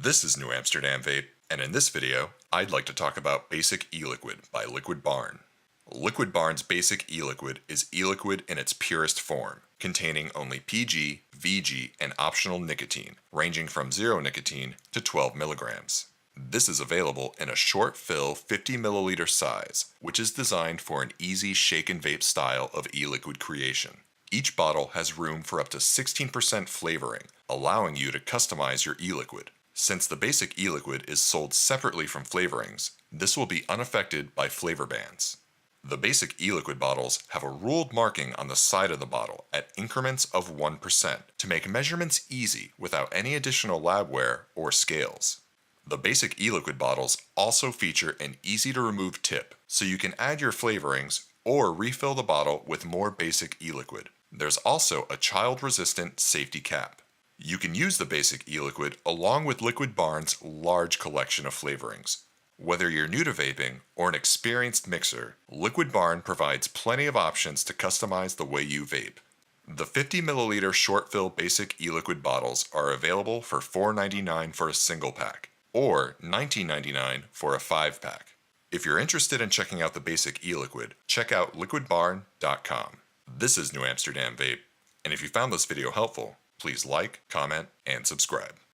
This is New Amsterdam Vape, and in this video, I'd like to talk about Basic eLiquid by Liquid Barn. Liquid Barn's Basic eLiquid is eLiquid in its purest form, containing only PG, VG, and optional nicotine, ranging from 0 nicotine to 12 milligrams. This is available in a short fill 50 milliliter size, which is designed for an easy shake and vape style of eLiquid creation. Each bottle has room for up to 16% flavoring, allowing you to customize your eLiquid. Since the Basic eLiquid is sold separately from flavorings, this will be unaffected by flavor bans. The Basic eLiquid bottles have a ruled marking on the side of the bottle at increments of 1% to make measurements easy without any additional labware or scales. The Basic eLiquid bottles also feature an easy-to-remove tip, so you can add your flavorings or refill the bottle with more Basic eLiquid. There's also a child-resistant safety cap. You can use the Basic eLiquid along with Liquid Barn's large collection of flavorings. Whether you're new to vaping or an experienced mixer, Liquid Barn provides plenty of options to customize the way you vape. The 50 milliliter short fill Basic eLiquid bottles are available for $4.99 for a single pack, or $19.99 for a 5-pack. If you're interested in checking out the Basic eLiquid, check out liquidbarn.com. This is New Amsterdam Vape, and if you found this video helpful, please like, comment, and subscribe.